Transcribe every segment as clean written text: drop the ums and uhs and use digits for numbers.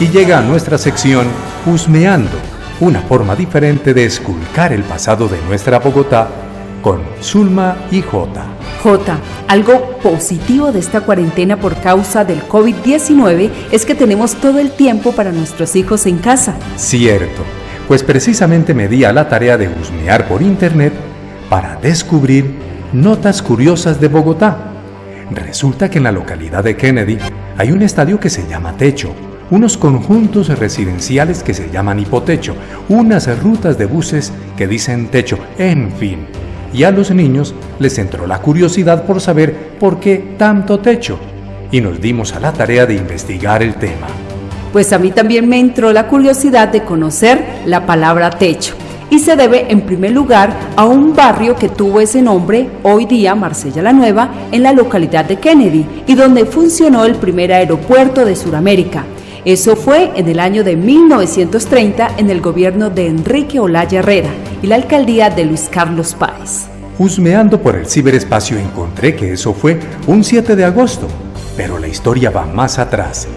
y llega a nuestra sección Husmeando, una forma diferente de esculcar el pasado de nuestra Bogotá con Zulma y Jota. Jota, algo positivo de esta cuarentena por causa del COVID-19 es que tenemos todo el tiempo para nuestros hijos en casa. Cierto, pues precisamente me di a la tarea de husmear por internet para descubrir notas curiosas de Bogotá. Resulta que en la localidad de Kennedy hay un estadio que se llama Techo, unos conjuntos residenciales que se llaman Hipotecho, unas rutas de buses que dicen Techo, en fin. Y a los niños les entró la curiosidad por saber por qué tanto techo, y nos dimos a la tarea de investigar el tema. Pues a mí también me entró la curiosidad de conocer la palabra techo, y se debe en primer lugar a un barrio que tuvo ese nombre, hoy día Marsella la Nueva, en la localidad de Kennedy, y donde funcionó el primer aeropuerto de Sudamérica. Eso fue en el año de 1930 en el gobierno de Enrique Olaya Herrera y la alcaldía de Luis Carlos Páez. Husmeando por el ciberespacio encontré que eso fue un 7 de agosto, pero la historia va más atrás.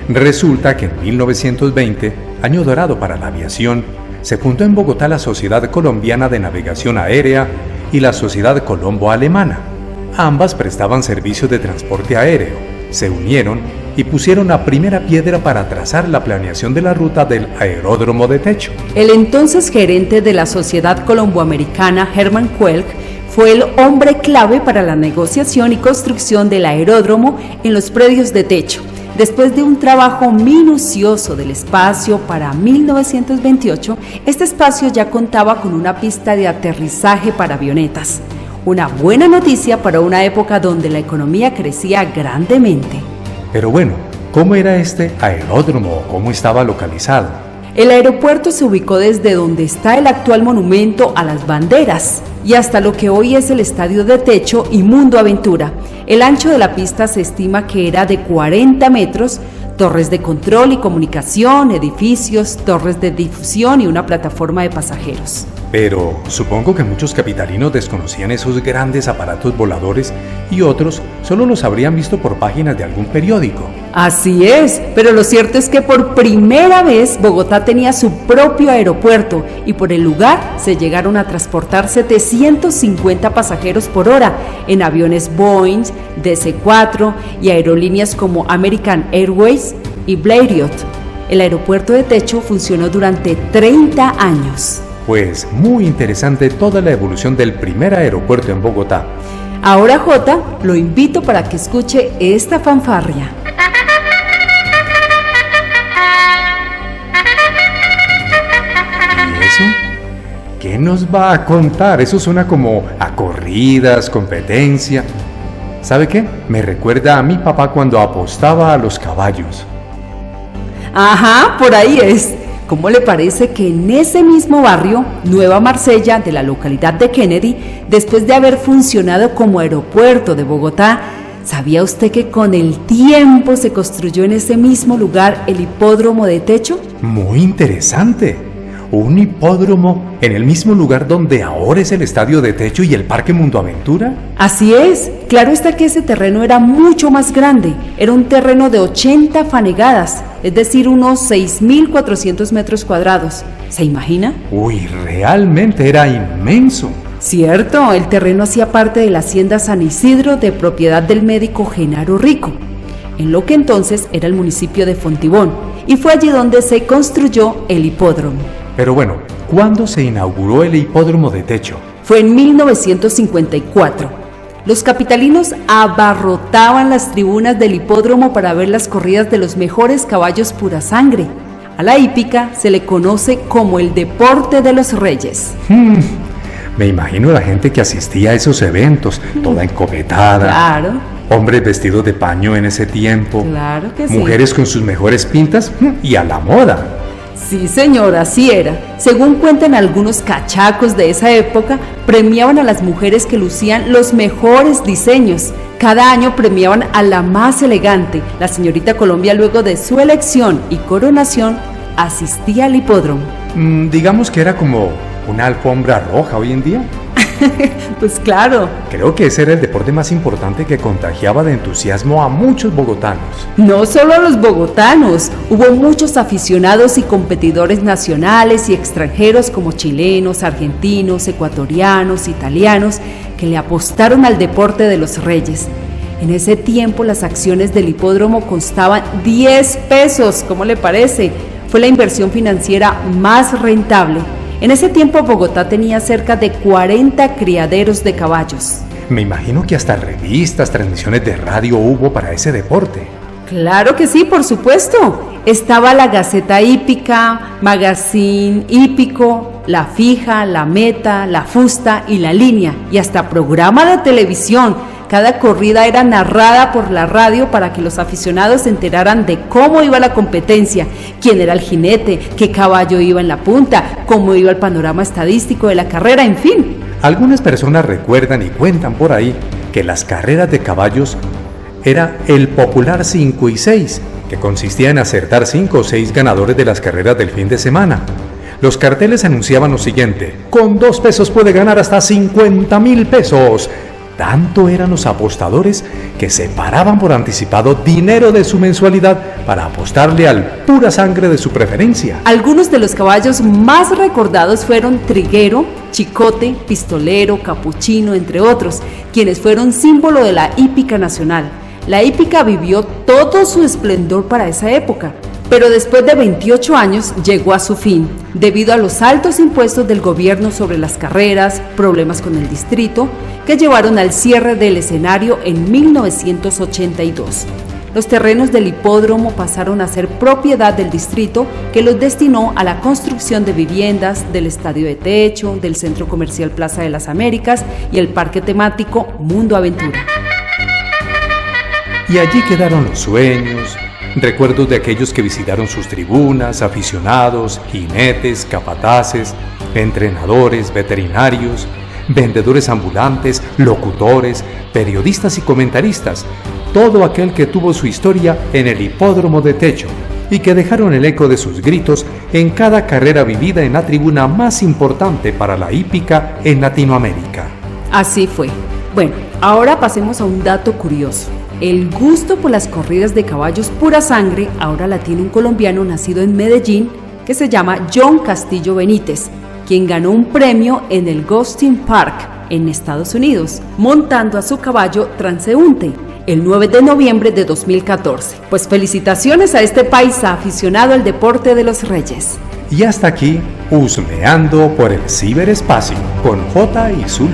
Resulta que en 1920, año dorado para la aviación, se fundó en Bogotá la Sociedad Colombiana de Navegación Aérea y la Sociedad Colombo-Alemana. Ambas prestaban servicios de transporte aéreo, se unieron y pusieron la primera piedra para trazar la planeación de la ruta del aeródromo de Techo. El entonces gerente de la Sociedad Colomboamericana, Hermann Quelk, fue el hombre clave para la negociación y construcción del aeródromo en los predios de Techo. Después de un trabajo minucioso del espacio para 1928, este espacio ya contaba con una pista de aterrizaje para avionetas. Una buena noticia para una época donde la economía crecía grandemente. Pero bueno, ¿cómo era este aeródromo? ¿Cómo estaba localizado? El aeropuerto se ubicó desde donde está el actual monumento a las banderas y hasta lo que hoy es el estadio de Techo y Mundo Aventura. El ancho de la pista se estima que era de 40 metros, torres de control y comunicación, edificios, torres de difusión y una plataforma de pasajeros. Pero supongo que muchos capitalinos desconocían esos grandes aparatos voladores y otros solo los habrían visto por páginas de algún periódico. Así es, pero lo cierto es que por primera vez Bogotá tenía su propio aeropuerto y por el lugar se llegaron a transportar 750 pasajeros por hora en aviones Boeing, DC-4 y aerolíneas como American Airways y Blériot. El aeropuerto de Techo funcionó durante 30 años. Pues muy interesante toda la evolución del primer aeropuerto en Bogotá. Ahora, Jota, lo invito para que escuche esta fanfarria. ¿Y eso? ¿Qué nos va a contar? Eso suena como a corridas, competencia. ¿Sabe qué? Me recuerda a mi papá cuando apostaba a los caballos. Ajá, por ahí es. ¿Cómo le parece que en ese mismo barrio, Nueva Marsella, de la localidad de Kennedy, después de haber funcionado como aeropuerto de Bogotá, ¿sabía usted que con el tiempo se construyó en ese mismo lugar el hipódromo de Techo? Muy interesante. ¿Un hipódromo en el mismo lugar donde ahora es el estadio de Techo y el Parque Mundo Aventura? Así es. Claro está que ese terreno era mucho más grande. Era un terreno de 80 fanegadas, es decir, unos 6.400 metros cuadrados. ¿Se imagina? Uy, realmente era inmenso. Cierto, el terreno hacía parte de la hacienda San Isidro de propiedad del médico Genaro Rico, en lo que entonces era el municipio de Fontibón, y fue allí donde se construyó el hipódromo. Pero bueno, ¿cuándo se inauguró el hipódromo de Techo? Fue en 1954. Los capitalinos abarrotaban las tribunas del hipódromo para ver las corridas de los mejores caballos pura sangre. A la hípica se le conoce como el deporte de los reyes. Me imagino la gente que asistía a esos eventos, toda encopetada. Claro. Hombres vestidos de paño en ese tiempo. Claro que sí. Mujeres con sus mejores pintas y a la moda. Sí, señor, así era. Según cuentan algunos cachacos de esa época, premiaban a las mujeres que lucían los mejores diseños. Cada año premiaban a la más elegante. La señorita Colombia, luego de su elección y coronación, asistía al hipódromo. Digamos que era como una alfombra roja hoy en día. Pues claro. Creo que ese era el deporte más importante que contagiaba de entusiasmo a muchos bogotanos. No solo a los bogotanos, hubo muchos aficionados y competidores nacionales y extranjeros como chilenos, argentinos, ecuatorianos, italianos, que le apostaron al deporte de los reyes. En ese tiempo las acciones del hipódromo costaban 10 pesos, ¿cómo le parece? Fue la inversión financiera más rentable. En ese tiempo Bogotá tenía cerca de 40 criaderos de caballos. Me imagino que hasta revistas, transmisiones de radio hubo para ese deporte. Claro que sí, por supuesto. Estaba la Gaceta Hípica, Magazine Hípico, La Fija, La Meta, La Fusta y La Línea, y hasta programa de televisión. Cada corrida era narrada por la radio para que los aficionados se enteraran de cómo iba la competencia, quién era el jinete, qué caballo iba en la punta, cómo iba el panorama estadístico de la carrera, en fin. Algunas personas recuerdan y cuentan por ahí que las carreras de caballos era el popular 5 y 6, que consistía en acertar 5 o 6 ganadores de las carreras del fin de semana. Los carteles anunciaban lo siguiente: con 2 pesos puede ganar hasta 50,000 pesos. Tanto eran los apostadores que separaban por anticipado dinero de su mensualidad para apostarle al pura sangre de su preferencia. Algunos de los caballos más recordados fueron Triguero, Chicote, Pistolero, Capuchino, entre otros, quienes fueron símbolo de la hípica nacional. La hípica vivió todo su esplendor para esa época, pero después de 28 años llegó a su fin, debido a los altos impuestos del gobierno sobre las carreras, problemas con el distrito, que llevaron al cierre del escenario en 1982. Los terrenos del hipódromo pasaron a ser propiedad del distrito, que los destinó a la construcción de viviendas, del estadio de techo, del centro comercial Plaza de las Américas y el parque temático Mundo Aventura. Y allí quedaron los sueños, recuerdos de aquellos que visitaron sus tribunas, aficionados, jinetes, capataces, entrenadores, veterinarios, vendedores ambulantes, locutores, periodistas y comentaristas, todo aquel que tuvo su historia en el hipódromo de techo y que dejaron el eco de sus gritos en cada carrera vivida en la tribuna más importante para la hípica en Latinoamérica. Así fue. Bueno, ahora pasemos a un dato curioso. El gusto por las corridas de caballos pura sangre ahora la tiene un colombiano nacido en Medellín que se llama John Castillo Benítez, quien ganó un premio en el Gulfstream Park en Estados Unidos, montando a su caballo transeúnte el 9 de noviembre de 2014. Pues felicitaciones a este paisa aficionado al deporte de los reyes. Y hasta aquí, husmeando por el ciberespacio con J y Zulu.